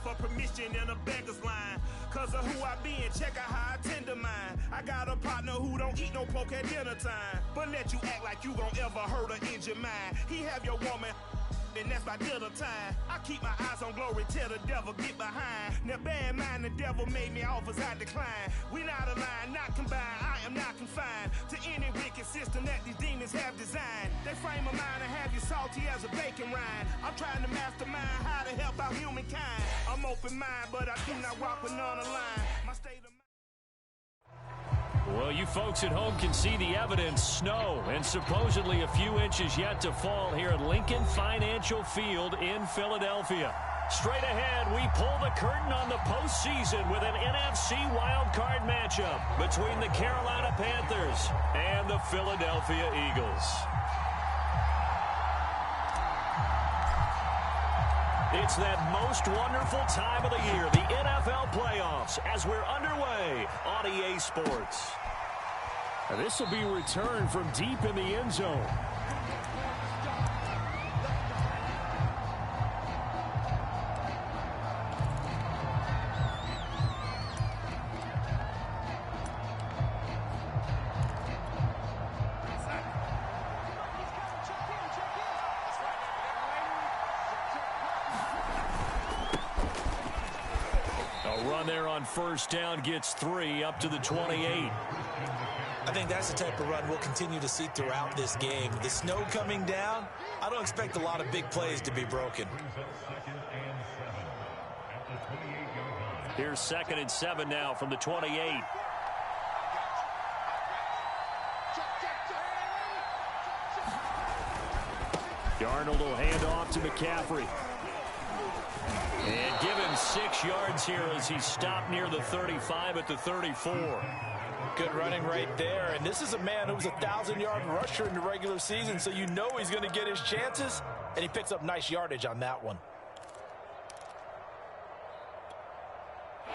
for permission in a beggar's line. Cause of who I be and check out how I tend to mine. I got a partner who don't eat no pork at dinner time, but let you act like you gon' ever hurt or injure mine. He have your woman, and that's by dinner time. I keep my eyes on glory till the devil get behind. Now bear in mind the devil made me offers I decline. We not aligned, not combined, I am not confined to any wicked system that these demons have designed. They frame a mind and have you salty as a bacon rind. I'm trying to mastermind how to help out humankind. I'm open mind, but I do not walk with none aligned. My state of mind. Well, you folks at home can see the evidence. Snow and supposedly a few inches yet to fall here at Lincoln Financial Field in Philadelphia. Straight ahead, we pull the curtain on the postseason with an NFC wildcard matchup between the Carolina Panthers and the Philadelphia Eagles. It's that most wonderful time of the year, the NFL playoffs, as we're underway on EA Sports. This will be returned from deep in the end zone. There on first down gets 3 up to the 28. I think that's the type of run we'll continue to see throughout this game. The snow coming down, I don't expect a lot of big plays to be broken. Here's 2nd and 7 now from the 28. Darnold will hand off to McCaffrey. And give him 6 yards here as he stopped near the 35 at the 34. Good running right there. And this is a man who was a 1,000-yard rusher in the regular season, so you know he's going to get his chances, and he picks up nice yardage on that one.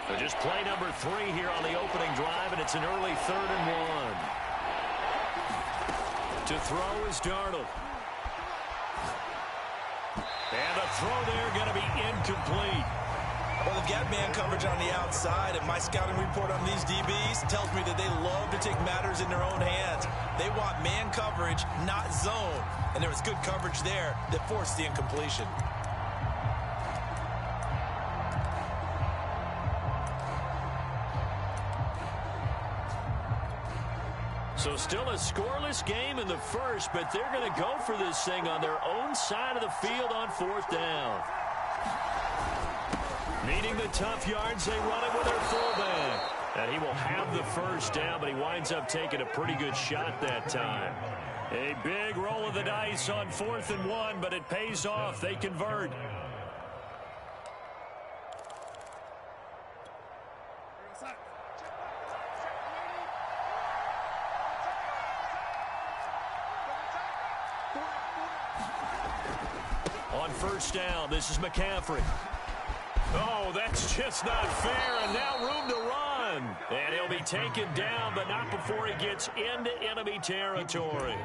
So just play number 3 here on the opening drive, and it's an early 3rd and 1. To throw is Darnold. And the throw there going to be incomplete. Well, they've got man coverage on the outside, and my scouting report on these DBs tells me that they love to take matters in their own hands. They want man coverage, not zone. And there was good coverage there that forced the incompletion. So still a scoreless game in the first, but they're going to go for this thing on their own side of the field on 4th down. Needing the tough yards, they run it with their fullback. And he will have the first down, but he winds up taking a pretty good shot that time. A big roll of the dice on 4th and 1, but it pays off. They convert. On first down, this is McCaffrey. Oh, that's just not fair, and now room to run. And he'll be taken down, but not before he gets into enemy territory.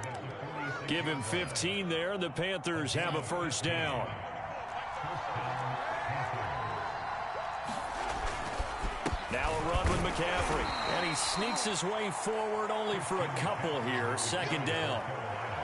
Give him 15 there, and the Panthers have a first down. Now a run with McCaffrey, and he sneaks his way forward only for a couple here, 2nd down.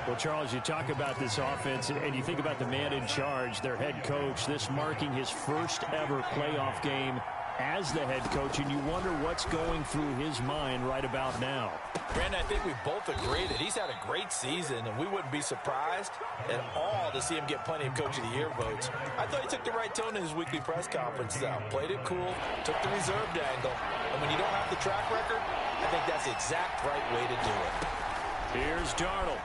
Well, Charles, you talk about this offense, and you think about the man in charge, their head coach, this marking his first ever playoff game as the head coach, and you wonder what's going through his mind right about now. Brandon, I think we both agree that he's had a great season, and we wouldn't be surprised at all to see him get plenty of Coach of the Year votes. I thought he took the right tone in his weekly press conference. Played it cool, took the reserved angle, and when you don't have the track record, I think that's the exact right way to do it. Here's Darnold.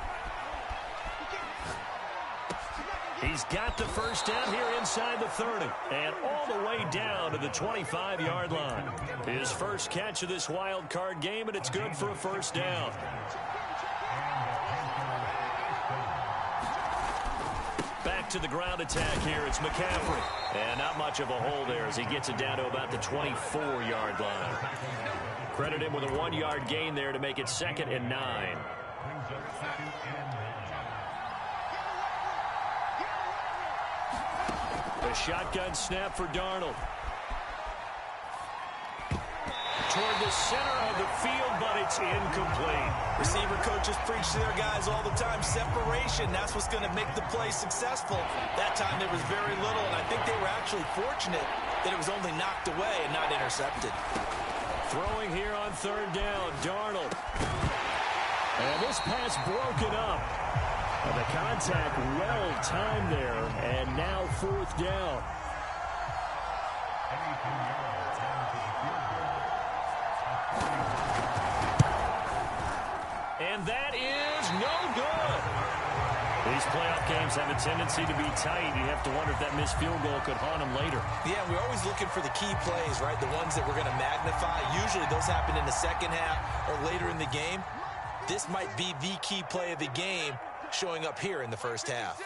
He's got the first down here inside the 30 and all the way down to the 25-yard line. His first catch of this wild card game, and it's good for a first down. Back to the ground attack here. It's McCaffrey. And not much of a hole there as he gets it down to about the 24-yard line. Credit him with a 1-yard gain there to make it 2nd and 9. A shotgun snap for Darnold. Toward the center of the field, but it's incomplete. Receiver coaches preach to their guys all the time. Separation, that's what's going to make the play successful. That time there was very little, and I think they were actually fortunate that it was only knocked away and not intercepted. Throwing here on third down, Darnold. And this pass broken up. And the contact well timed there, and now fourth down. And that is no good. These playoff games have a tendency to be tight. You have to wonder if that missed field goal could haunt them later. Yeah, we're always looking for the key plays, right? The ones that we're going to magnify. Usually those happen in the second half or later in the game. This might be the key play of the game showing up here in the first half.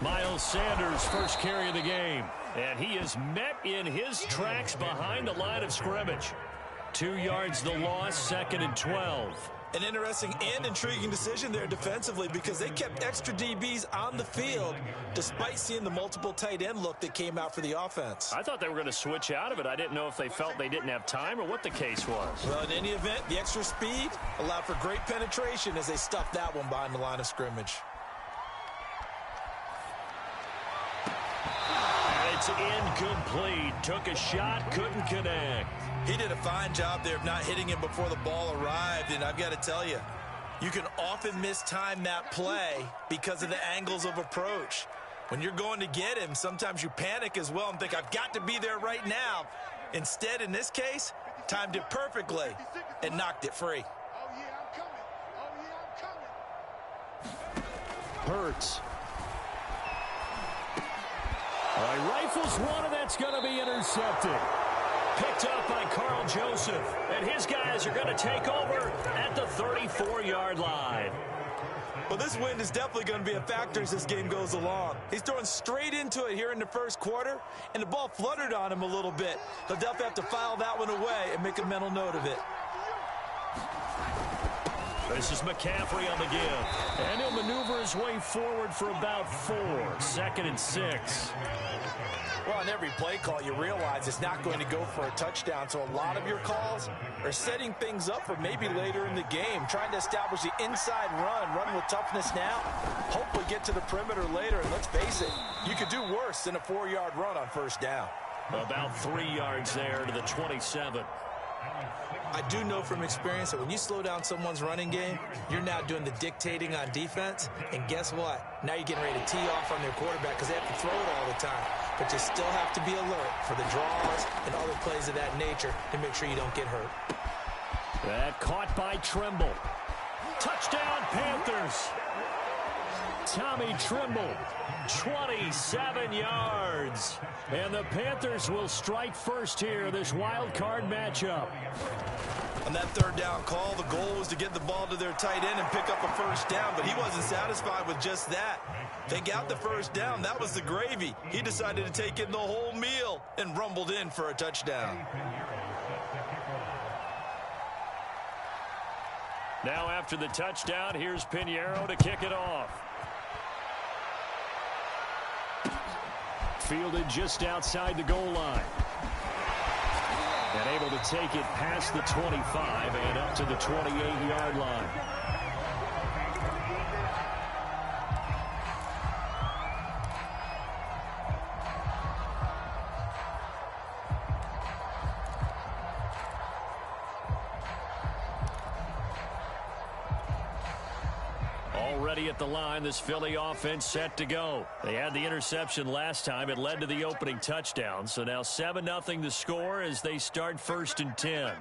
Miles Sanders, first carry of the game. And he is met in his tracks behind the line of scrimmage. 2 yards the loss, 2nd and 12. An interesting and intriguing decision there defensively because they kept extra DBs on the field despite seeing the multiple tight end look that came out for the offense. I thought they were going to switch out of it. I didn't know if they felt they didn't have time or what the case was. Well, in any event, the extra speed allowed for great penetration as they stuffed that one behind the line of scrimmage. It's incomplete. Took a shot, couldn't connect. He did a fine job there of not hitting him before the ball arrived, and I've got to tell you, you can often mistime that play because of the angles of approach. When you're going to get him, sometimes you panic as well and think, I've got to be there right now. Instead, in this case, timed it perfectly and knocked it free. Hurts. All right, rifles one, and that's going to be intercepted. Picked up by Carl Joseph. And his guys are going to take over at the 34-yard line. Well, this wind is definitely going to be a factor as this game goes along. He's throwing straight into it here in the first quarter, and the ball fluttered on him a little bit. He'll definitely have to file that one away and make a mental note of it. This is McCaffrey on the give. And he'll maneuver his way forward for about 4. 2nd and 6. Well, on every play call, you realize it's not going to go for a touchdown. So a lot of your calls are setting things up for maybe later in the game, trying to establish the inside run with toughness now, hopefully get to the perimeter later. And let's face it, you could do worse than a 4-yard run on first down. About 3 yards there to the 27. I do know from experience that when you slow down someone's running game, you're now doing the dictating on defense. And guess what? Now you're getting ready to tee off on their quarterback because they have to throw it all the time. But you still have to be alert for the draws and other plays of that nature to make sure you don't get hurt. That caught by Trimble. Touchdown, Panthers. Tommy Trimble, 27 yards. And the Panthers will strike first here, this wild card matchup. On that third down call, the goal was to get the ball to their tight end and pick up a first down, but he wasn't satisfied with just that. They got the first down. That was the gravy. He decided to take in the whole meal and rumbled in for a touchdown. Now after the touchdown, here's Pinheiro to kick it off. Fielded just outside the goal line. And able to take it past the 25 and up to the 28-yard line. Already at the line, this Philly offense set to go. They had the interception last time. It led to the opening touchdown. So now 7-0 the score as they start 1st and 10.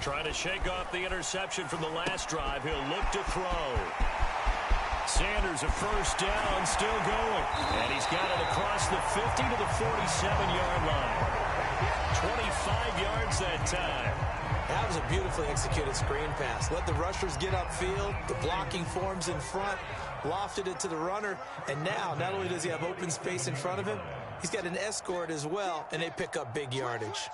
Trying to shake off the interception from the last drive. He'll look to throw. Sanders, a first down, still going. And he's got it across the 50 to the 47-yard line. 25 yards that time. That was a beautifully executed screen pass. Let the rushers get upfield. The blocking forms in front. Lofted it to the runner. And now, not only does he have open space in front of him, He's got an escort as well, and they pick up big yardage.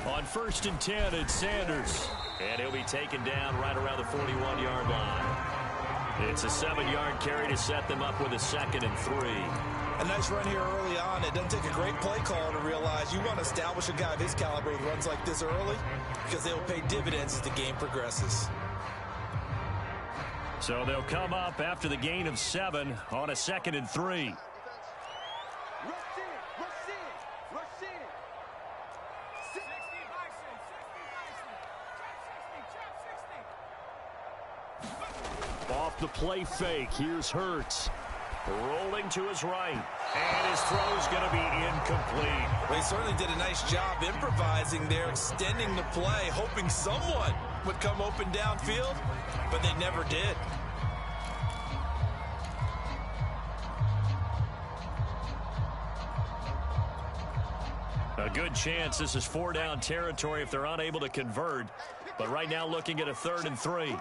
On 1st and 10, it's Sanders. And he'll be taken down right around the 41-yard line. It's a 7-yard carry to set them up with a 2nd and 3. A nice run here early on. It doesn't take a great play caller to realize you want to establish a guy of his caliber who runs like this early because they will pay dividends as the game progresses. So they'll come up after the gain of 7 on a 2nd and 3. Off the play fake, here's Hurts. Rolling to his right, and his throw's going to be incomplete. Well, he certainly did a nice job improvising there, extending the play, hoping someone would come open downfield, but they never did. A good chance this is 4-down territory if they're unable to convert, but right now looking at a 3rd and 3.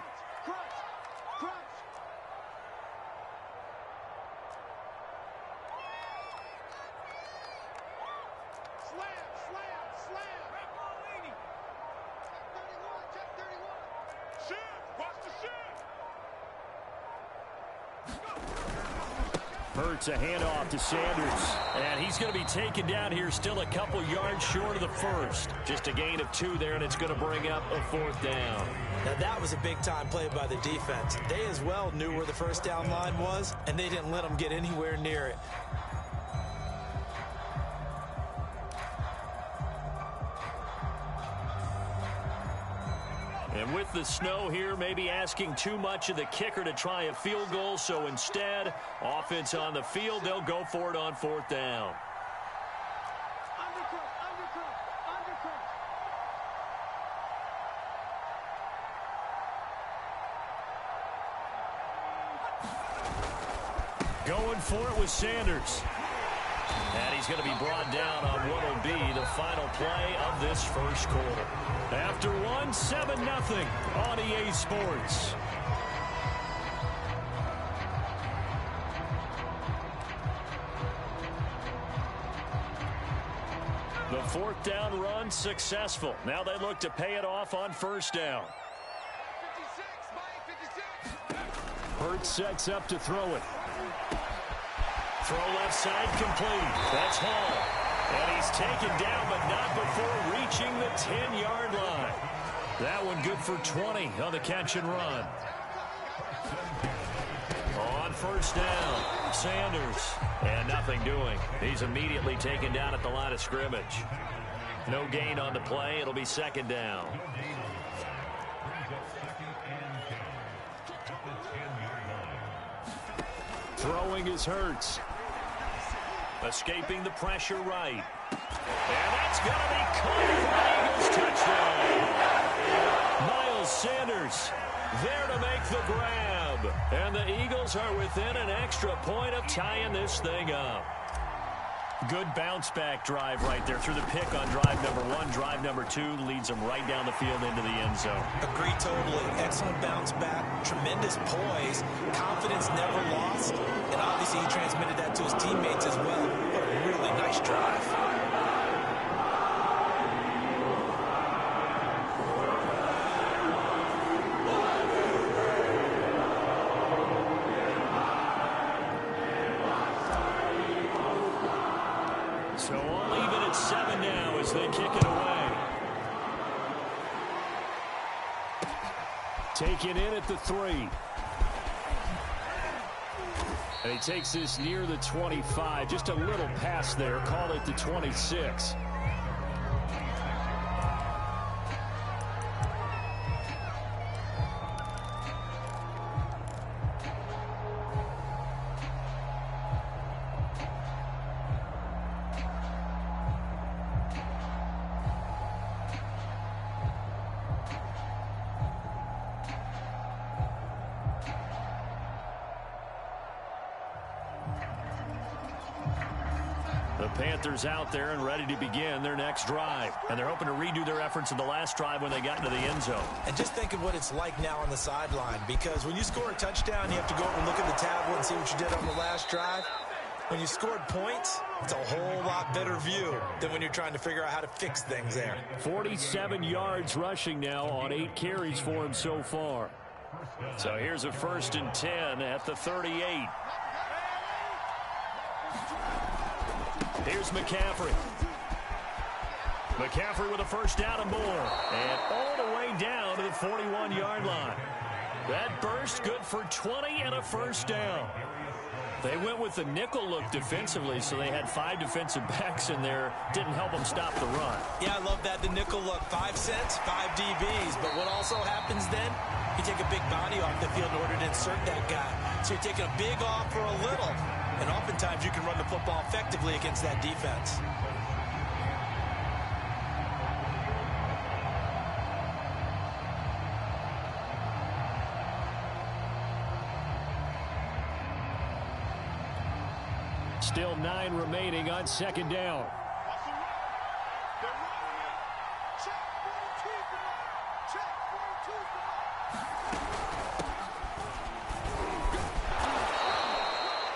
Hurts a handoff to Sanders, and he's going to be taken down here still a couple yards short of the 1st. Just a gain of 2 there, and it's going to bring up a 4th down. Now that was a big-time play by the defense. They as well knew where the 1st down line was, and they didn't let them get anywhere near it. And with the snow here, maybe asking too much of the kicker to try a field goal. So instead, offense on the field, they'll go for it on 4th down. Going for it with Sanders. And he's going to be brought down on what will be the final play of this 1st quarter. After 7-0 on EA Sports. The 4th down run successful. Now they look to pay it off on 1st down. Hurts sets up to throw it. Throw left side complete. That's Hall. And he's taken down, but not before reaching the 10-yard line. That one good for 20 on the catch and run. On 1st down, Sanders. And nothing doing. He's immediately taken down at the line of scrimmage. No gain on the play. It'll be 2nd down. Throwing is Hurts. Escaping the pressure right. And that's going to be caught for an Eagles touchdown. Miles Sanders there to make the grab. And the Eagles are within an extra point of tying this thing up. Good bounce-back drive right there through the pick on drive number 1. Drive number 2 leads them right down the field into the end zone. Agree totally. Excellent bounce-back, tremendous poise, confidence never lost, and obviously he transmitted that to his teammates as well. What a really nice drive. So all even at 7 now as they kick it away. Taken in at the 3. And he takes this near the 25. Just a little pass there. Call it the 26. The Panthers out there and ready to begin their next drive. And they're hoping to redo their efforts in the last drive when they got into the end zone. And just think of what it's like now on the sideline, because when you score a touchdown, you have to go over and look at the tablet and see what you did on the last drive. When you scored points, it's a whole lot better view than when you're trying to figure out how to fix things there. 47 yards rushing now on 8 carries for him so far. So here's a 1st and 10 at the 38. Here's McCaffrey. McCaffrey with a first down and more. And all the way down to the 41-yard line. That burst good for 20 and a first down. They went with the nickel look defensively, so they had 5 defensive backs in there. Didn't help them stop the run. Yeah, I love that, the nickel look. 5 cents, 5 DBs. But what also happens then, you take a big body off the field in order to insert that guy. So you're taking a big off for a little. And oftentimes you can run the football effectively against that defense. Still 9 remaining on 2nd down.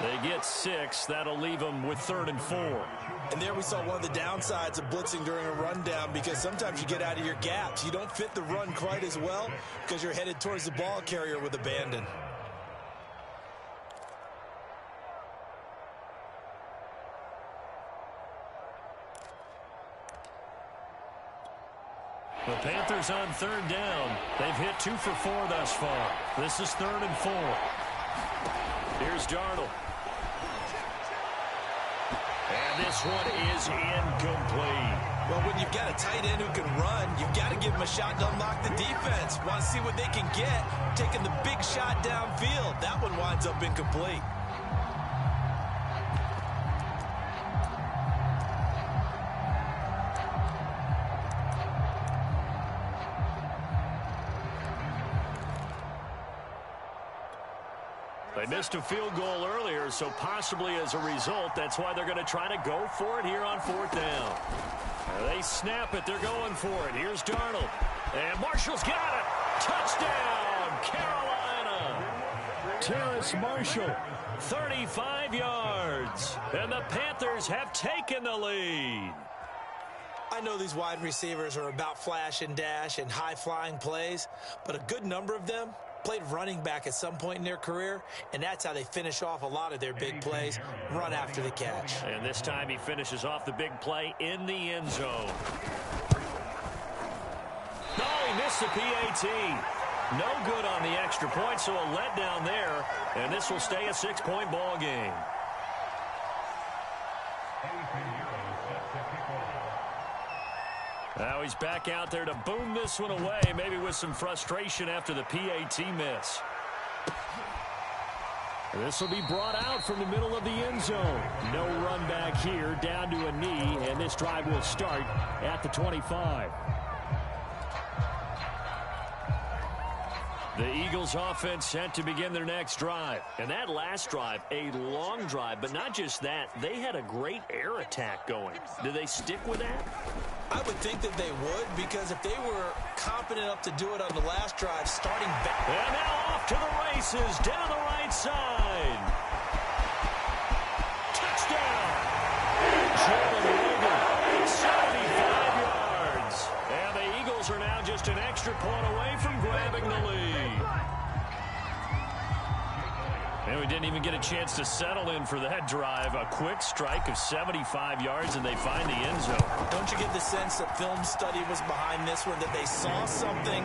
They get 6. That'll leave them with 3rd and 4. And there we saw one of the downsides of blitzing during a rundown, because sometimes you get out of your gaps. You don't fit the run quite as well because you're headed towards the ball carrier with abandon. The Panthers on 3rd down. They've hit 2 for 4 thus far. This is 3rd and 4. Here's Darnold. And this one is incomplete. Well, when you've got a tight end who can run, you've got to give him a shot to unlock the defense. Want to see what they can get, taking the big shot downfield. That one winds up incomplete. They missed a field goal earlier, so possibly as a result, that's why they're going to try to go for it here on 4th down. They snap it. They're going for it. Here's Darnold. And Marshall's got it. Touchdown, Carolina. Terrace Marshall, 35 yards. And the Panthers have taken the lead. I know these wide receivers are about flash and dash and high-flying plays, but a good number of them played running back at some point in their career, and that's how they finish off a lot of their big plays, run after the catch. And this time he finishes off the big play in the end zone. No, he missed the PAT. No good on the extra point, so a letdown there, and this will stay a 6-point ball game. Now he's back out there to boom this one away, maybe with some frustration after the PAT miss. This will be brought out from the middle of the end zone. No run back here, down to a knee, and this drive will start at the 25. The Eagles offense set to begin their next drive. And that last drive, a long drive, but not just that, they had a great air attack going. Do they stick with that? I would think that they would, because if they were confident enough to do it on the last drive, starting back. And now off to the races, down the right side. Touchdown! Jordan Reagan, 75 yards. And the Eagles are now just an extra point away from grabbing the lead. And we didn't even get a chance to settle in for that drive. A quick strike of 75 yards, and they find the end zone. Don't you get the sense that film study was behind this one, that they saw something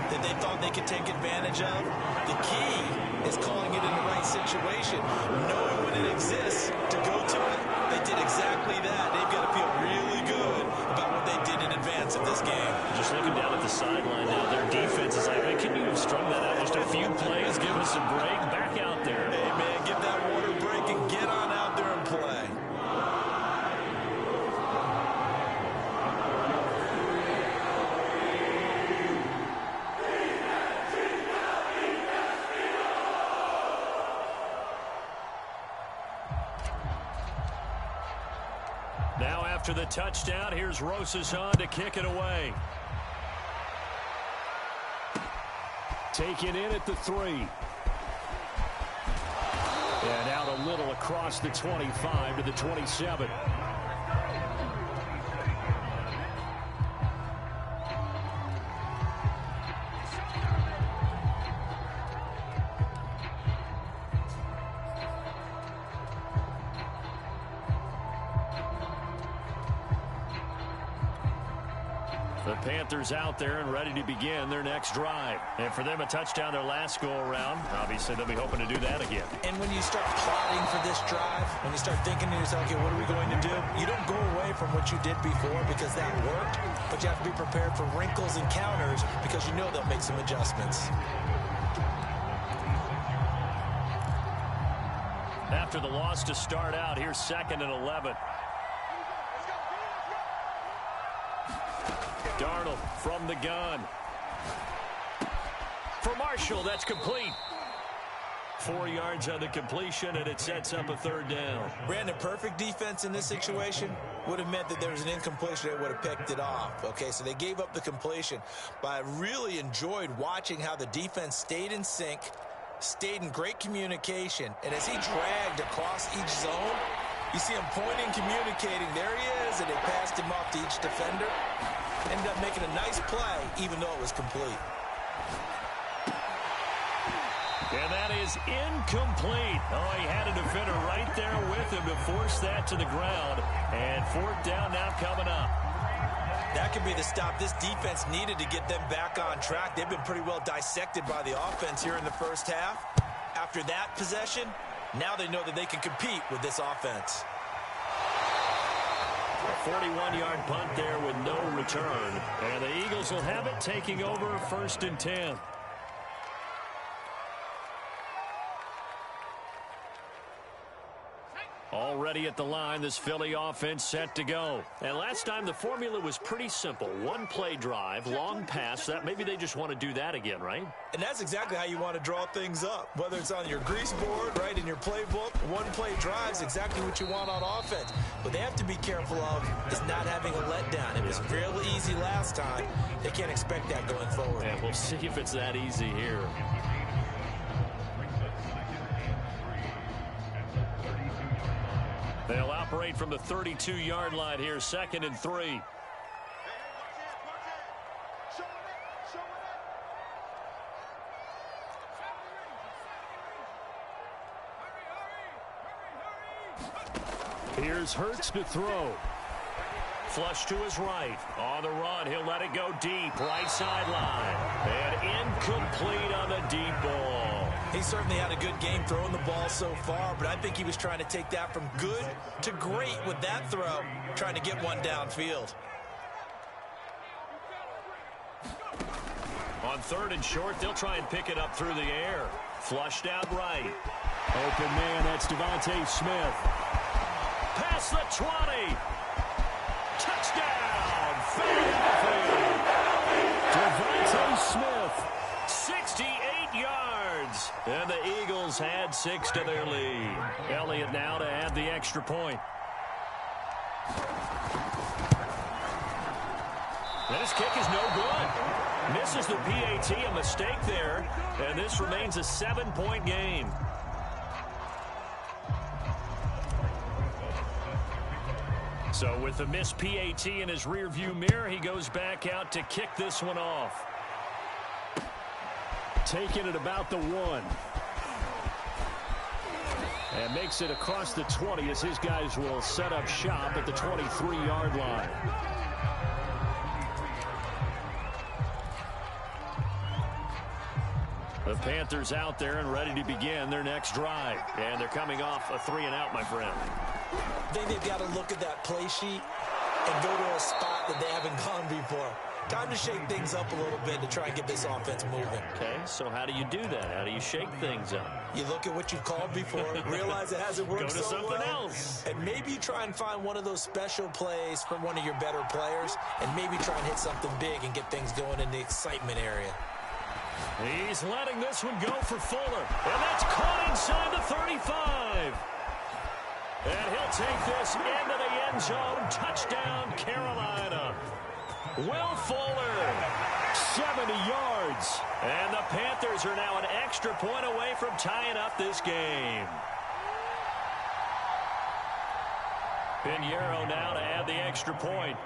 that they thought they could take advantage of? The key is calling it in the right situation, knowing when it exists to go to it. They did exactly that. They've got to feel really good about what they did in advance of this game. Just looking down at the sideline now, their defense is like, hey, can you have strung that out just a few plays? Give us a break. Back out there. Hey, man, give that water a break and get on out there and play. Now after the touchdown, here's Rosas on to kick it away. Taken in at the 3. And out a little across the 25 to the 27. The Panthers out there and ready to begin their next drive. And for them, a touchdown their last go-around. Obviously, they'll be hoping to do that again. And when you start plotting for this drive, when you start thinking to yourself, okay, what are we going to do? You don't go away from what you did before because that worked, but you have to be prepared for wrinkles and counters because you know they'll make some adjustments. After the loss to start out, here's 2nd and 11. Darnold from the gun. For Marshall, that's complete. 4 yards on the completion, and it sets up a 3rd down. Brandon, perfect defense in this situation would have meant that there was an incompletion that would have picked it off. Okay, so they gave up the completion. But I really enjoyed watching how the defense stayed in sync, stayed in great communication, and as he dragged across each zone, you see him pointing, communicating. There he is, and they passed him off to each defender. Ended up making a nice play, even though it was complete. And that is incomplete. Oh, he had a defender right there with him to force that to the ground. And 4th down now coming up. That could be the stop this defense needed to get them back on track. They've been pretty well dissected by the offense here in the first half. After that possession, now they know that they can compete with this offense. A 41-yard punt there with no return. And the Eagles will have it, taking over 1st and 10. Already at the line, this Philly offense set to go. And last time the formula was pretty simple. 1-play drive, long pass. That maybe they just want to do that again, right? And that's exactly how you want to draw things up. Whether it's on your grease board, right, in your playbook, 1-play drive is exactly what you want on offense. What they have to be careful of is not having a letdown. It was real easy last time. They can't expect that going forward. And we'll see if it's that easy here. They'll operate from the 32-yard line here, 2nd and 3. Here's Hurts to throw. Flush to his right. On the run, he'll let it go deep. Right sideline. And incomplete on the deep ball. He certainly had a good game throwing the ball so far, but I think he was trying to take that from good to great with that throw, trying to get one downfield. On 3rd and short, they'll try and pick it up through the air. Flushed out right. Open man, that's Devontae Smith. Past the 20. Touchdown, Philadelphia. Devontae Smith, 68 yards. And the Eagles had 6 to their lead. Elliott now to add the extra point. And his kick is no good. Misses the PAT, a mistake there. And this remains a 7-point game. So with the missed PAT in his rearview mirror, he goes back out to kick this one off. Taking it about the 1. And makes it across the 20 as his guys will set up shop at the 23-yard line. The Panthers out there and ready to begin their next drive. And they're coming off a 3-and-out, my friend. I think they've got to look at that play sheet and go to a spot that they haven't gone before. Time to shake things up a little bit to try and get this offense moving. Okay, so how do you do that? How do you shake things up? You look at what you've called before, realize it hasn't worked so well. Go to something else. And maybe you try and find one of those special plays from one of your better players, and maybe try and hit something big and get things going in the excitement area. He's letting this one go for Fuller. And that's caught inside the 35. And he'll take this into the end zone. Touchdown, Carolina. Will Fuller, 70 yards. And the Panthers are now an extra point away from tying up this game. Pinheiro now to add the extra point.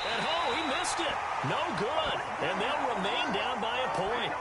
And oh, he missed it. No good. And they'll remain down by a point.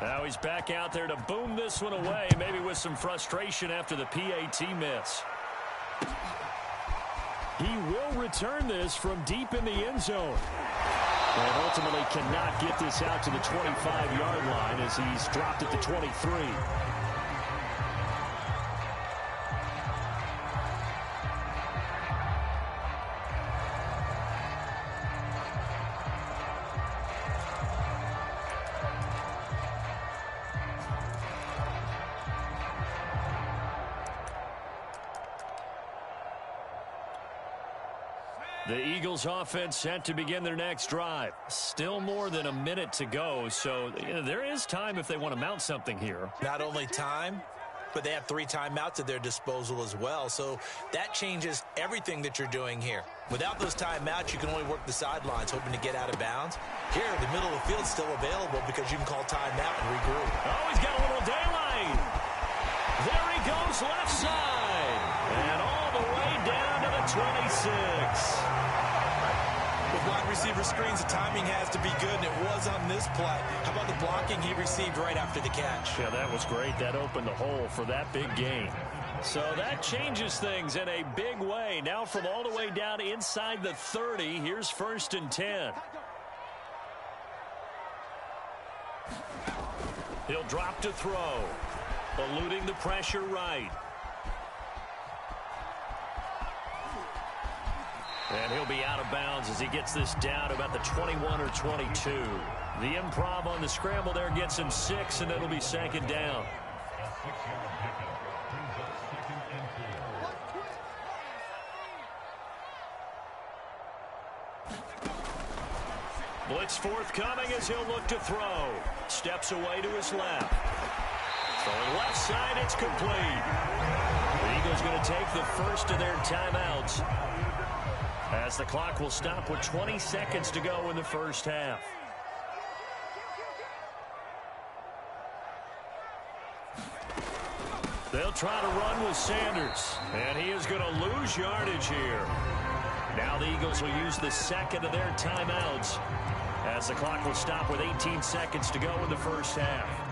Now he's back out there to boom this one away, maybe with some frustration after the PAT miss. He will return this from deep in the end zone. And ultimately cannot get this out to the 25-yard line as he's dropped at the 23. The Eagles offense set to begin their next drive. Still more than a minute to go, so there is time if they want to mount something here. Not only time, but they have 3 timeouts at their disposal as well, so that changes everything that you're doing here. Without those timeouts, you can only work the sidelines, hoping to get out of bounds. Here, the middle of the field's still available because you can call timeout and regroup. Oh, he's got a little daylight. There he goes left side. And all the way down to the 26. With wide receiver screens, the timing has to be good, and it was on this play. How about the blocking he received right after the catch? Yeah, that was great. That opened the hole for that big gain. So that changes things in a big way. Now from all the way down inside the 30, here's 1st and 10. He'll drop to throw, eluding the pressure right. And he'll be out of bounds as he gets this down to about the 21 or 22. The improv on the scramble there gets him 6, and it'll be 2nd down. Blitz forthcoming as he'll look to throw. Steps away to his left. Throwing left side, it's complete. The Eagles going to take the first of their timeouts, as the clock will stop with 20 seconds to go in the first half. They'll try to run with Sanders, and he is going to lose yardage here. Now the Eagles will use the second of their timeouts, as the clock will stop with 18 seconds to go in the first half.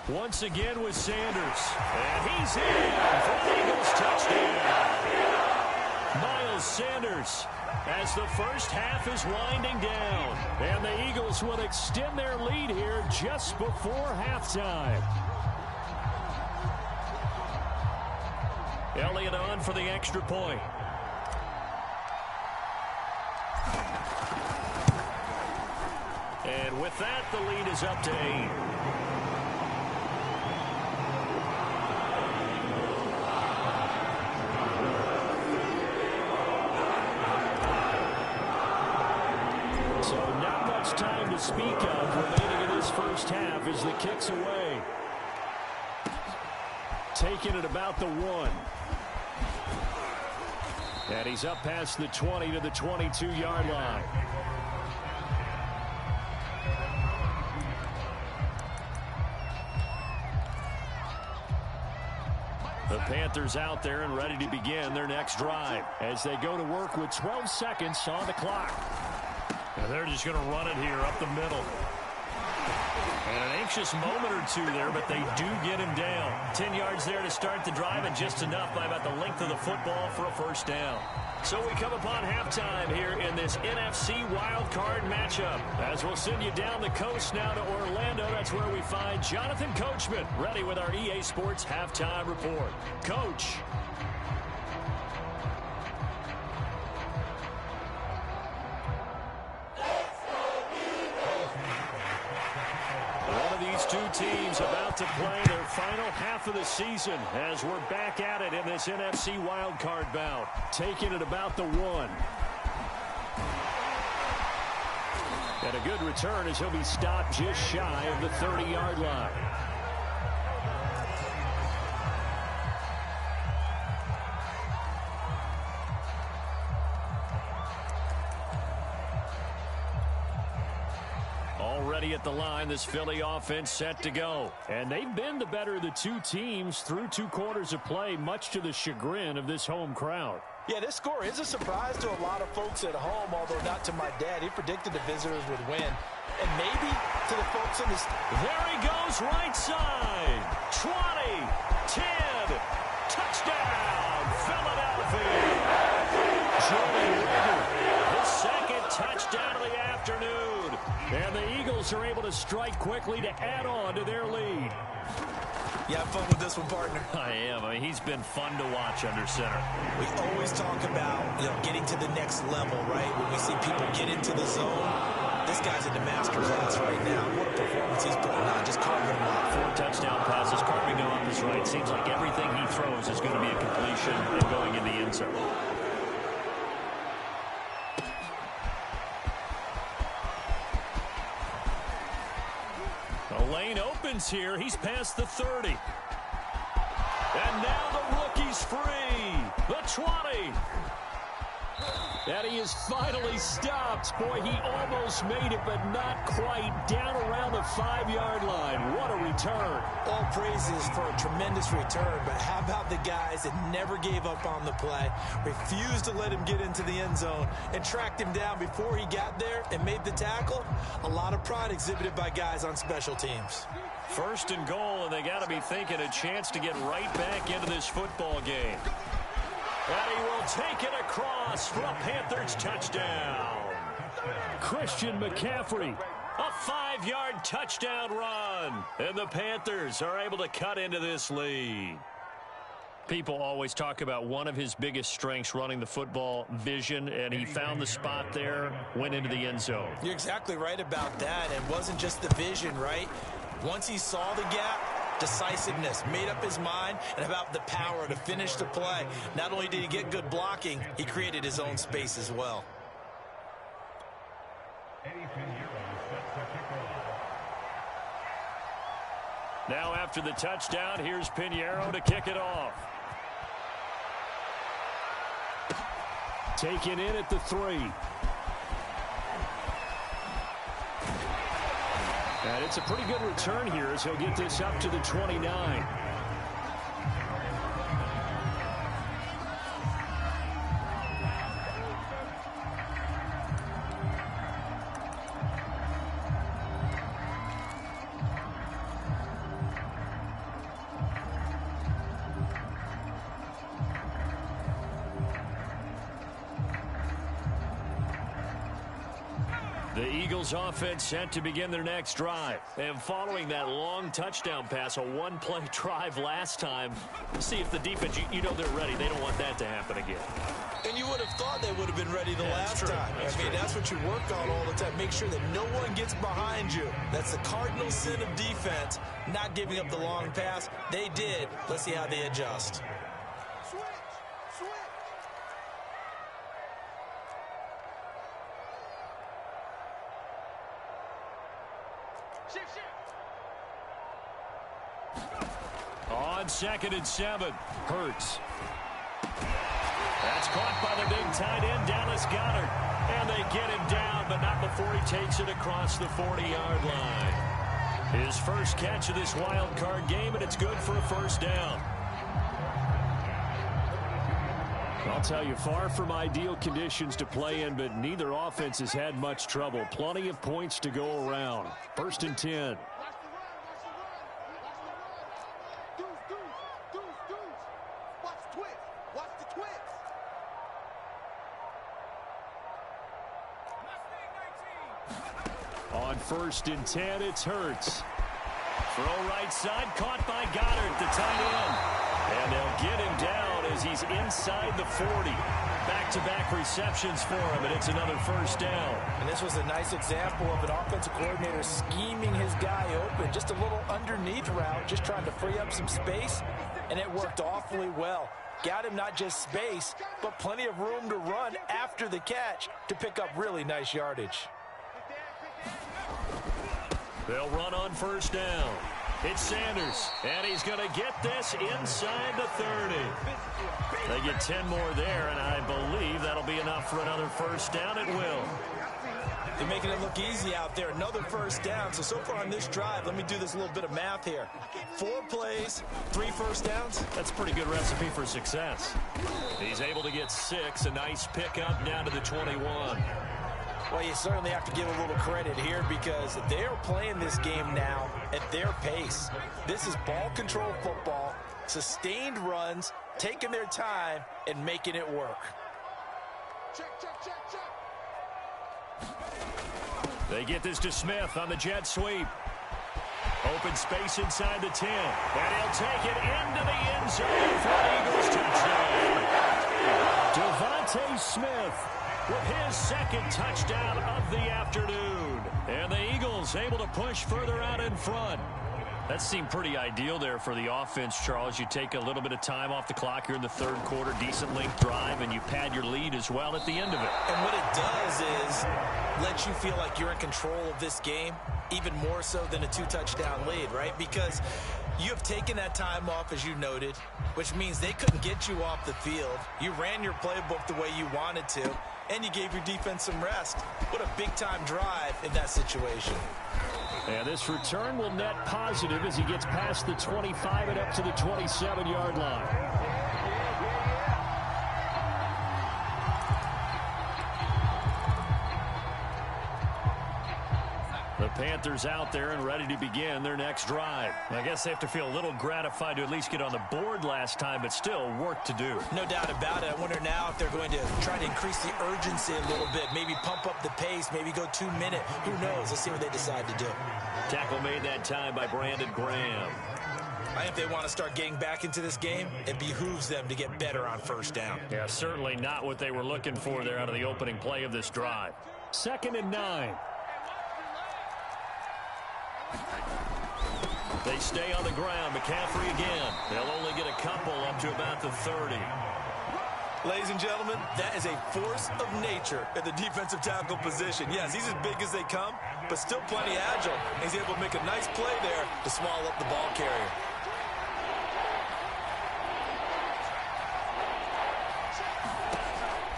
Once again with Sanders. And he's in for the Eagles touchdown. Miles Sanders, as the first half is winding down. And the Eagles will extend their lead here just before halftime. Elliott on for the extra point. And with that, the lead is up to 8. Time to speak of remaining in this first half as the kick's away. Taking it about the 1. And he's up past the 20 to the 22-yard line. The Panthers out there and ready to begin their next drive as they go to work with 12 seconds on the clock. And they're just going to run it here up the middle. And an anxious moment or two there, but they do get him down. 10 yards there to start the drive, and just enough by about the length of the football for a first down. So we come upon halftime here in this NFC wildcard matchup. As we'll send you down the coast now to Orlando, that's where we find Jonathan Coachman, ready with our EA Sports halftime report. Coach. These two teams about to play their final half of the season as we're back at it in this NFC wildcard bout. Taking it about the 1. And a good return as he'll be stopped just shy of the 30-yard line. Already at the line, this Philly offense set to go. And they've been the better of the two teams through 2 quarters of play, much to the chagrin of this home crowd. Yeah, this score is a surprise to a lot of folks at home, although not to my dad. He predicted the visitors would win. And maybe to the folks in this. There he goes, right side. 20, 10, touchdown, Philadelphia. Jordan Reagor, his second touchdown of the afternoon. And the Eagles are able to strike quickly to add on to their lead. You have fun with this one, partner? I am. I mean, he's been fun to watch under center. We always talk about, getting to the next level, right? When we see people get into the zone, this guy's in the master class right now. What a performance he's putting on, just carving them up. 4 touchdown passes, carving them up is right. Seems like everything he throws is going to be a completion and going in the end zone. The lane opens here. He's past the 30. And now the rookie's free. The 20. And he is finally stopped. Boy, he almost made it, but not quite. Down around the 5-yard line. What a return. All praises for a tremendous return, but how about the guys that never gave up on the play, refused to let him get into the end zone, and tracked him down before he got there and made the tackle? A lot of pride exhibited by guys on special teams. 1st and goal, and they got to be thinking a chance to get right back into this football game. And he will take it across for a Panthers touchdown. Christian McCaffrey, a 5-yard touchdown run. And the Panthers are able to cut into this lead. People always talk about one of his biggest strengths running the football, vision, and he found the spot there, went into the end zone. You're exactly right about that. It wasn't just the vision, right? Once he saw the gap, decisiveness, made up his mind, and about the power to finish the play. Not only did he get good blocking, he created his own space as well. Now after the touchdown, here's Pinheiro to kick it off. Taken in at the 3. And it's a pretty good return here as he'll get this up to the 29. The Eagles offense set to begin their next drive. And following that long touchdown pass, a 1-play drive last time, see if the defense, you know they're ready. They don't want that to happen again. And you would have thought they would have been ready the last time. That's what you work on all the time. Make sure that no one gets behind you. That's the cardinal sin of defense, not giving up the long pass. They did. Let's see how they adjust. On 2nd and 7, Hurts. That's caught by the big tight end, Dallas Goedert. And they get him down, but not before he takes it across the 40-yard line. His first catch of this wild card game, and it's good for a first down. I'll tell you, far from ideal conditions to play in, but neither offense has had much trouble. Plenty of points to go around. 1st and 10. On 1st and 10, it's Hurts. Throw right side, caught by Goddard, the tight end. And they'll get him down as he's inside the 40. Back-to-back receptions for him, and it's another first down. And this was a nice example of an offensive coordinator scheming his guy open. Just a little underneath route, just trying to free up some space, and it worked awfully well. Got him not just space, but plenty of room to run after the catch to pick up really nice yardage. They'll run on first down. It's Sanders, and he's going to get this inside the 30. They get 10 more there, and I believe that'll be enough for another first down. It will. They're making it look easy out there. Another first down. So far on this drive, let me do this little bit of math here. 4 plays, 3 first downs. That's a pretty good recipe for success. He's able to get 6, a nice pickup down to the 21. Well, you certainly have to give a little credit here because they're playing this game now at their pace. This is ball control football, sustained runs, taking their time, and making it work. They get this to Smith on the jet sweep. Open space inside the 10. And he'll take it into the end zone for an Eagles touchdown. Devontae Smith with his second touchdown of the afternoon. And the Eagles able to push further out in front. That seemed pretty ideal there for the offense, Charles. You take a little bit of time off the clock here in the third quarter, decent length drive, and you pad your lead as well at the end of it. And what it does is let you feel like you're in control of this game, even more so than a 2-touchdown lead, right? Because you have taken that time off, as you noted, which means they couldn't get you off the field. You ran your playbook the way you wanted to, and you gave your defense some rest. What a big-time drive in that situation. And this return will net positive as he gets past the 25 and up to the 27-yard line. The Panthers out there and ready to begin their next drive. I guess they have to feel a little gratified to at least get on the board last time, but still work to do. No doubt about it. I wonder now if they're going to try to increase the urgency a little bit, maybe pump up the pace, maybe go 2-minute. Who knows? Let's see what they decide to do. Tackle made that time by Brandon Graham. I think if they want to start getting back into this game, it behooves them to get better on first down. Yeah, certainly not what they were looking for there out of the opening play of this drive. 2nd and 9. They stay on the ground. McCaffrey again. They'll only get a couple up to about the 30. Ladies and gentlemen, that is a force of nature at the defensive tackle position. Yes, he's as big as they come, but still plenty agile. He's able to make a nice play there to swallow up the ball carrier.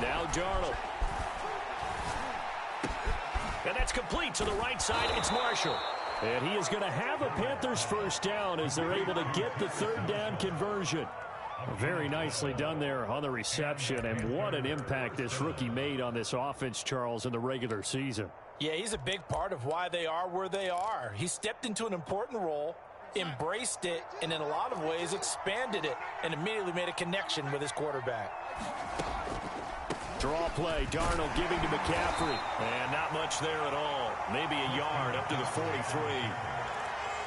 Now Darnold. And that's complete to the right side. It's Marshall. And he is going to have a Panthers first down as they're able to get the 3rd down conversion. Very nicely done there on the reception, and what an impact this rookie made on this offense, Charles, in the regular season. Yeah, he's a big part of why they are where they are. He stepped into an important role, embraced it, and in a lot of ways expanded it, and immediately made a connection with his quarterback. Draw play, Darnold giving to McCaffrey, and not much there at all. Maybe a yard up to the 43.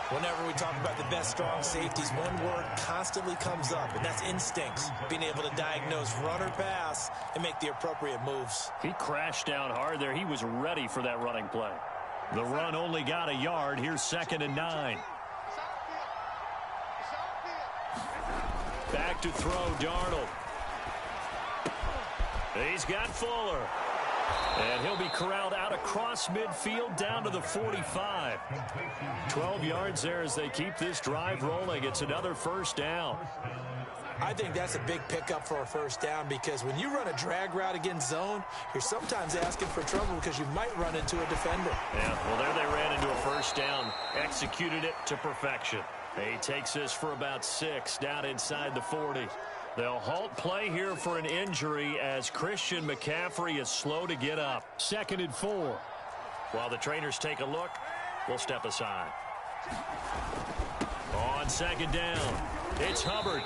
Whenever we talk about the best strong safeties, one word constantly comes up, and that's instincts. Being able to diagnose run or pass and make the appropriate moves. He crashed down hard there. He was ready for that running play. The run only got a yard. Here's 2nd and 9. Back to throw, Darnold. He's got Fuller. And he'll be corralled out across midfield down to the 45. 12 yards there as they keep this drive rolling. It's another first down. I think that's a big pickup for a first down because when you run a drag route against zone, you're sometimes asking for trouble because you might run into a defender. Yeah, well, there they ran into a first down. Executed it to perfection. He takes this for about 6 down inside the 40. They'll halt play here for an injury as Christian McCaffrey is slow to get up. 2nd and 4. While the trainers take a look, we'll step aside. On 2nd down, it's Hubbard.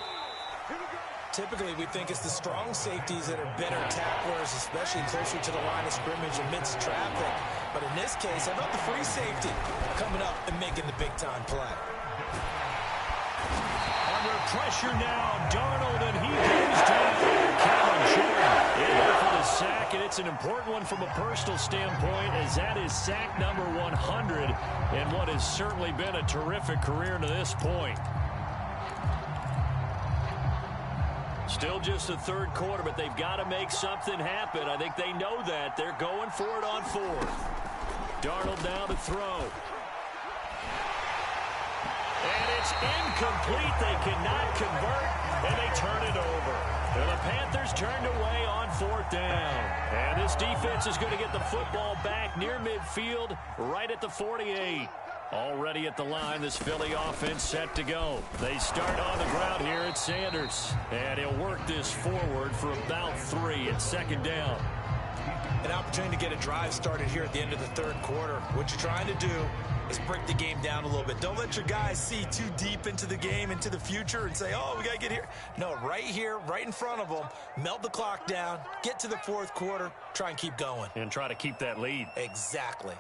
Typically, we think it's the strong safeties that are better tacklers, especially closer to the line of scrimmage amidst traffic. But in this case, how about the free safety coming up and making the big-time play? Under pressure now, Darnold, and he goes down. Cameron Jordan in there for the sack, and it's an important one from a personal standpoint, as that is sack number 100 in what has certainly been a terrific career to this point. Still just the third quarter, but they've got to make something happen. I think they know that. They're going for it on fourth. Darnold now to throw. And it's incomplete. They cannot convert, and they turn it over. And the Panthers turned away on fourth down. And this defense is going to get the football back near midfield, right at the 48. Already at the line, this Philly offense set to go. They start on the ground here at Sanders. And he'll work this forward for about 3 at second down. An opportunity to get a drive started here at the end of the third quarter. What you're trying to do is break the game down a little bit. Don't let your guys see too deep into the game, into the future, and say, oh, we got to get here. No, right here, right in front of them, melt the clock down, get to the fourth quarter, try and keep going. And try to keep that lead. Exactly.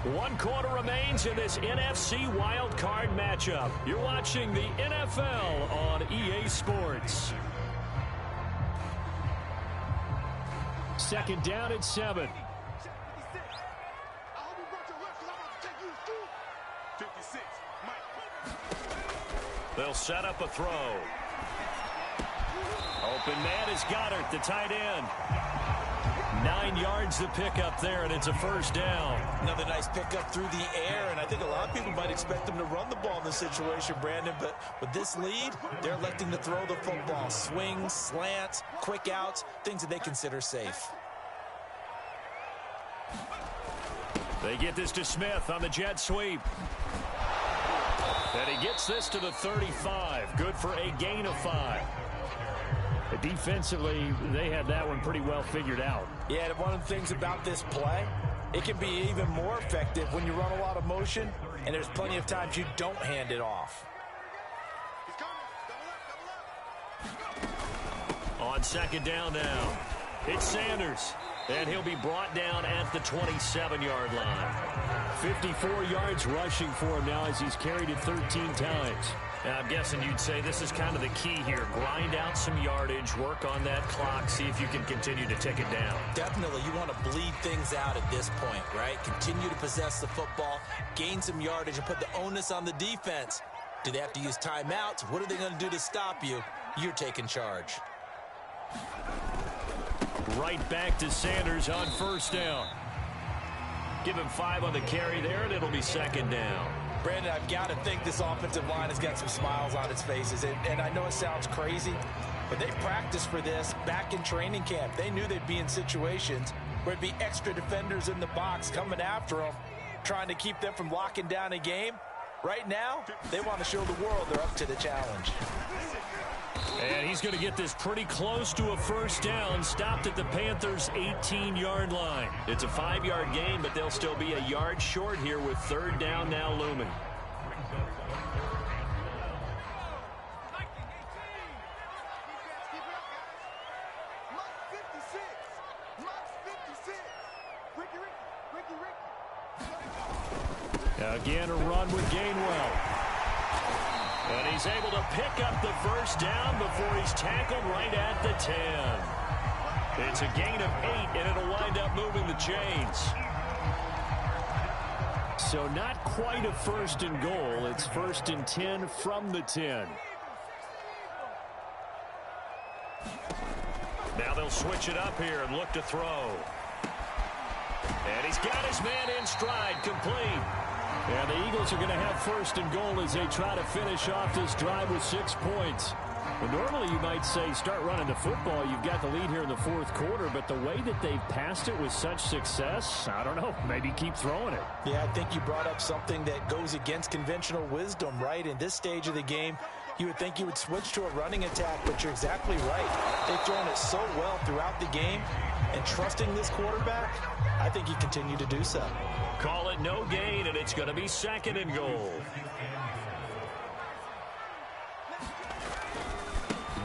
1 quarter remains in this NFC wildcard matchup. You're watching the NFL on EA Sports. Second down at 7. They'll set up a throw. Open man is Goddard, the tight end. 9 yards to pick up there, and it's a first down. Another nice pickup through the air, and I think a lot of people might expect them to run the ball in this situation, Brandon, but with this lead, they're electing to throw the football. Swings, slants, quick outs, things that they consider safe. They get this to Smith on the jet sweep. And he gets this to the 35. Good for a gain of 5. Defensively, they had that one pretty well figured out. Yeah, and one of the things about this play, it can be even more effective when you run a lot of motion, and there's plenty of times you don't hand it off. On second down now, it's Sanders. And he'll be brought down at the 27-yard line. 54 yards rushing for him now as he's carried it 13 times. Now, I'm guessing you'd say this is kind of the key here. Grind out some yardage, work on that clock, see if you can continue to tick it down. Definitely, you want to bleed things out at this point, right? Continue to possess the football, gain some yardage, and put the onus on the defense. Do they have to use timeouts? What are they going to do to stop you? You're taking charge. Right back to Sanders on first down. Give him 5 on the carry there, and it'll be second down. Brandon, I've got to think this offensive line has got some smiles on its faces. And I know it sounds crazy, but they practiced for this back in training camp. They knew they'd be in situations where it'd be extra defenders in the box coming after them, trying to keep them from locking down a game. Right now, they want to show the world they're up to the challenge. And he's going to get this pretty close to a first down, stopped at the Panthers' 18-yard line. It's a 5-yard gain, but they'll still be a yard short here with third down now looming. Again, a run with Gainwell. And he's able to pick up the first down before he's tackled right at the 10. It's a gain of 8, and it'll wind up moving the chains. So not quite a first and goal. It's first and 10 from the 10. Now they'll switch it up here and look to throw. And he's got his man in stride, complete. And the Eagles are going to have first and goal as they try to finish off this drive with 6 points. Well, normally you might say start running the football. You've got the lead here in the fourth quarter, but the way that they've passed it with such success, I don't know, maybe keep throwing it. Yeah, I think you brought up something that goes against conventional wisdom, right? In this stage of the game, you would think you would switch to a running attack, but you're exactly right. They've thrown it so well throughout the game, and trusting this quarterback, I think you continue to do so. Call it no gain, and it's going to be second and goal.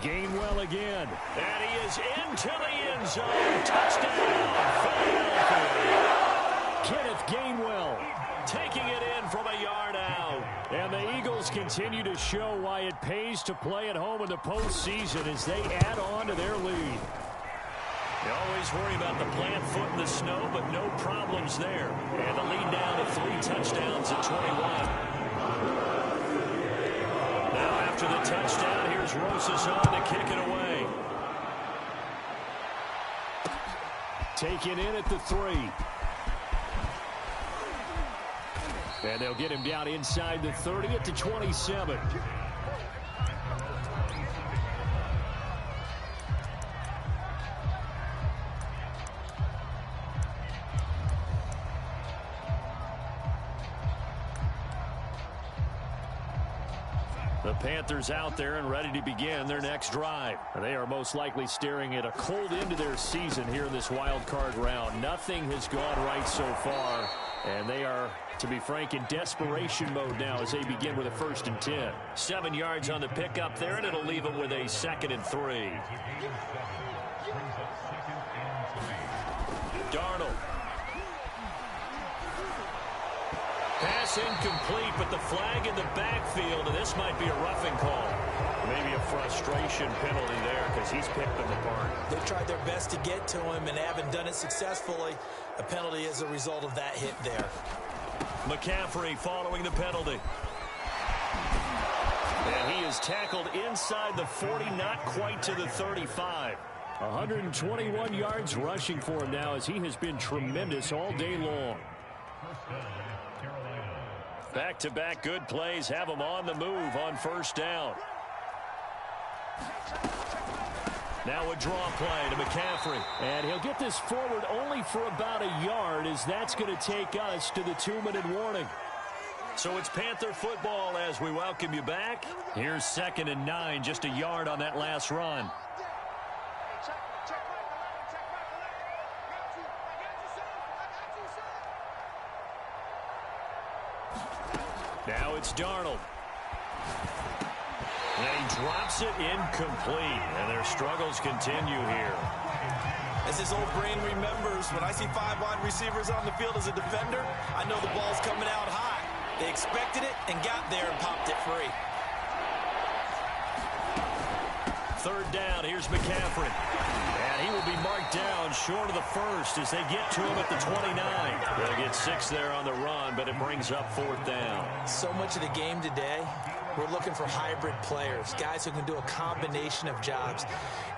Gainwell again. And he is into the end zone. Touchdown, Philadelphia. Kenneth Gainwell taking it in from a yard out. And the Eagles continue to show why it pays to play at home in the postseason as they add on to their lead. You always worry about the plant foot in the snow, but no problems there. And the lead down to 3 touchdowns at 21. Now after the touchdown, here's Rosas on to kick it away. Taken in at the 3. And they'll get him down inside the 30 at the 27. The Panthers out there and ready to begin their next drive. They are most likely staring at a cold end to their season here in this wild card round. Nothing has gone right so far, and they are, to be frank, in desperation mode now as they begin with a 1st and 10. 7 yards on the pickup there, and it'll leave them with a 2nd and 3. Darnold. Pass incomplete, but the flag in the backfield, and this might be a roughing call. Maybe a frustration penalty there because he's picked them apart. They tried their best to get to him and haven't done it successfully. A penalty as a result of that hit there. McCaffrey following the penalty. And he is tackled inside the 40, not quite to the 35. 121 yards rushing for him now as he has been tremendous all day long. Back-to-back good plays have him on the move on 1st down. Now a draw play to McCaffrey. And he'll get this forward only for about a yard as that's going to take us to the 2-minute warning. So it's Panther football as we welcome you back. Here's 2nd and 9, just a yard on that last run. Now it's Darnold. And he drops it incomplete. And their struggles continue here. As his old brain remembers, when I see 5 wide receivers on the field as a defender, I know the ball's coming out high. They expected it and got there and popped it free. 3rd down, here's McCaffrey. And he will be marked down short of the 1st as they get to him at the 29. They'll get 6 there on the run, but it brings up 4th down. So much of the game today, we're looking for hybrid players, guys who can do a combination of jobs.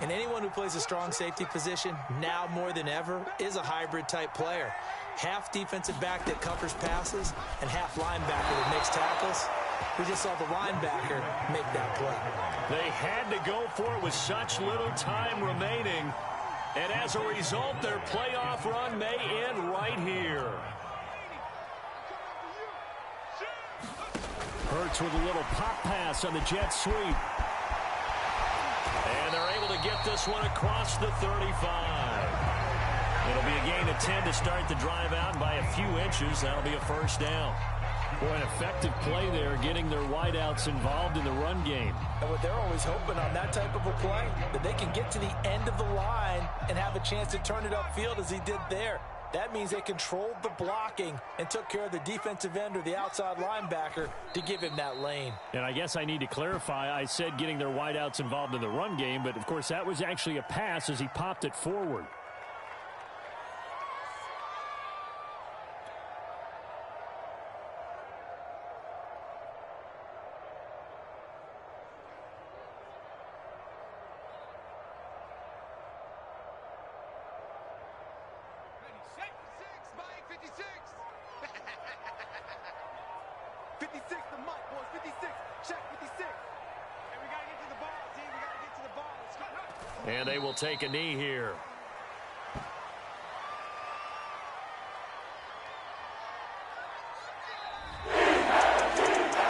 And anyone who plays a strong safety position, now more than ever, is a hybrid type player. Half defensive back that covers passes and half linebacker that makes tackles. We just saw the linebacker make that play. They had to go for it with such little time remaining. And as a result, their playoff run may end right here. Hurts with a little pop pass on the jet sweep. And they're able to get this one across the 35. It'll be a gain of 10 to start the drive out, and by a few inches, that'll be a 1st down. Boy, an effective play there, getting their wideouts involved in the run game. And what they're always hoping on that type of a play, that they can get to the end of the line and have a chance to turn it upfield as he did there. That means they controlled the blocking and took care of the defensive end or the outside linebacker to give him that lane. And I guess I need to clarify, I said getting their wideouts involved in the run game, but of course that was actually a pass as he popped it forward. And they will take a knee here.